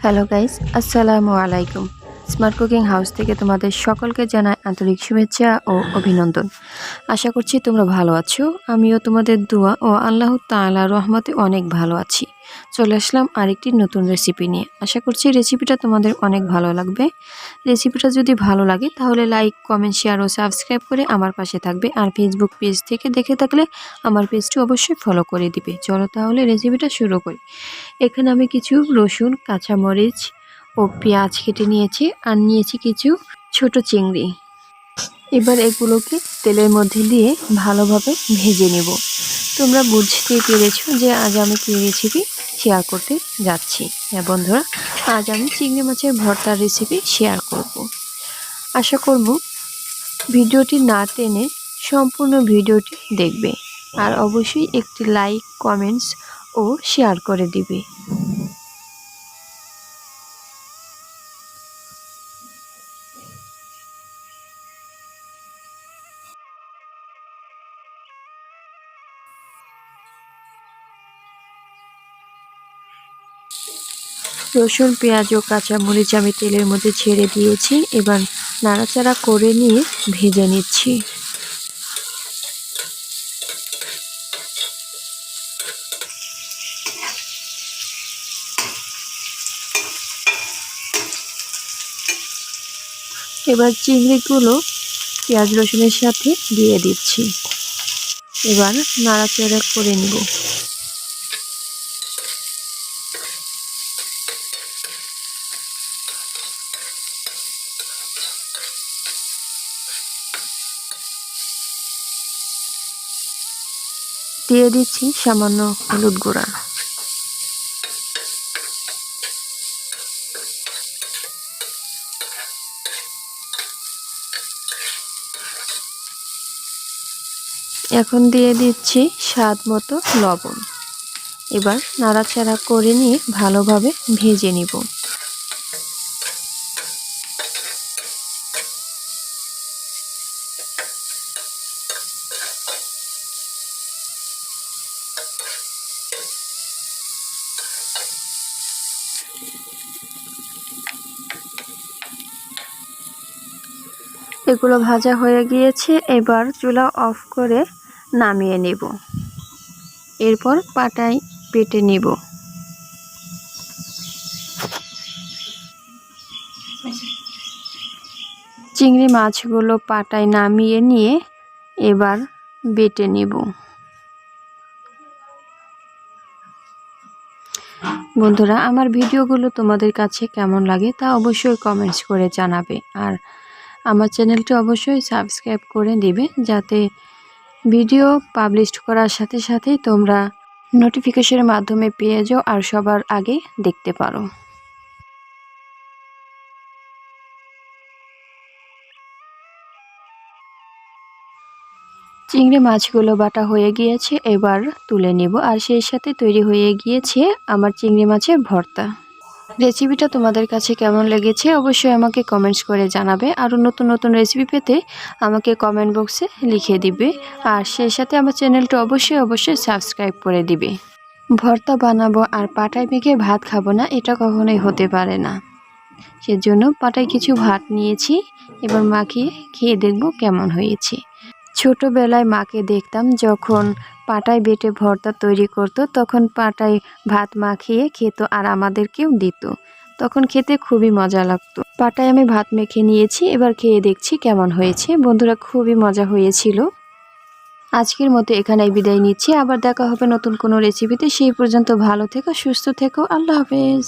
Hello guys, আসসালামু আলাইকুম। Smart cooking house থেকে তোমাদের সকলকে জানাই আন্তরিক শুভেচ্ছা ও অভিনন্দন। আশা করছি তোমরা ভালো আছো। আমিও তোমাদের দোয়া ও আল্লাহ তাআলার রহমতে অনেক ভালো আছি। চলে আসলাম আরেকটি নতুন রেসিপি নিয়ে। আশা করছি রেসিপিটা তোমাদের অনেক ভালো লাগবে। রেসিপিটা যদি ভালো লাগে তাহলে লাইক, কমেন্ট, শেয়ার ও সাবস্ক্রাইব করে আমার পাশে থাকবে। আর ফেসবুক পেজ থেকে দেখে থাকলে আমার পেজটি অবশ্যই ফলো করে দিবে। চলো তাহলে রেসিপিটা শুরু করি। এখানে আমি কিছু রসুন, কাঁচামরিচ ও পেঁয়াজ কেটে নিয়েছি আর নিয়েছি কিছু ছোট চিংড়ি। এবার এগুলোকে তেলের মধ্যে দিয়ে ভালোভাবে ভেজে নেব। তোমরা বুঝতেই পেরেছো যে আজ আমি কী রেসিপি শেয়ার করতে যাচ্ছি। হ্যাঁ বন্ধুরা, আজ আমি চিংড়ি মাছের ভর্তার রেসিপি শেয়ার করব। আশা করব ভিডিওটি না টেনে সম্পূর্ণ ভিডিওটি দেখবে আর অবশ্যই একটি লাইক, কমেন্টস ও শেয়ার করে দিবে। রসুন, পেঁয়াজ ও কাঁচামরিচ আমি তেলের মধ্যে ছেড়ে দিয়েছি। এবার নাড়াচাড়া করে নিয়ে ভেজে নিচ্ছি। এবার চিংড়িগুলো পেঁয়াজ রসুনের সাথে দিয়ে দিচ্ছি। এবার নাড়াচাড়া করে নিব। দিয়ে দিচ্ছি সামান্য হলুদ গুঁড়া। এখন দিয়ে দিচ্ছি স্বাদ মতো লবণ। এবার নাড়াচাড়া করে নিয়ে ভালোভাবে ভেজে নিব। এগুলো ভাজা হয়ে গিয়েছে। এবার চুলা অফ করে নামিয়ে নেব। এরপর পাটায় বেটে নেব। চিংড়ি মাছগুলো পাটায় নামিয়ে নিয়ে এবার বেটে নেব। বন্ধুরা, আমার ভিডিওগুলো তোমাদের কাছে কেমন লাগে তা অবশ্যই কমেন্টস করে জানাবে। আর আমার চ্যানেলটি অবশ্যই সাবস্ক্রাইব করে দিবে, যাতে ভিডিও পাবলিশ করার সাথে সাথেই তোমরা নোটিফিকেশনের মাধ্যমে পেয়ে যাও আর সবার আগে দেখতে পারো। চিংড়ি মাছগুলো বাটা হয়ে গিয়েছে। এবার তুলে নেব। আর সেই সাথে তৈরি হয়ে গিয়েছে আমার চিংড়ি মাছের ভর্তা। রেসিপিটা তোমাদের কাছে কেমন লেগেছে অবশ্যই আমাকে কমেন্টস করে জানাবে। আরও নতুন নতুন রেসিপি পেতে আমাকে কমেন্ট বক্সে লিখে দিবে। আর সেই সাথে আমার চ্যানেলটা অবশ্যই সাবস্ক্রাইব করে দিবে। ভর্তা বানাবো আর পাটায় মেখে ভাত খাবো না, এটা কখনোই হতে পারে না। সেজন্য পাটায় কিছু ভাত নিয়েছি। এবার মাখিয়ে খেয়ে দেখব কেমন হয়েছে। ছোটবেলায় মাকে দেখতাম যখন পাটায় বেটে ভর্তা তৈরি করতো, তখন পাটায় ভাত মাখিয়ে খেত আর আমাদেরকেও দিত। তখন খেতে খুবই মজা লাগতো। পাটায় আমি ভাত মেখে নিয়েছি। এবার খেয়ে দেখছি কেমন হয়েছে। বন্ধুরা, খুবই মজা হয়েছিল। আজকের মতো এখানেই বিদায় নিচ্ছি। আবার দেখা হবে নতুন কোনো রেসিপিতে। সেই পর্যন্ত ভালো থেকো, সুস্থ থেকো। আল্লাহ হাফেজ।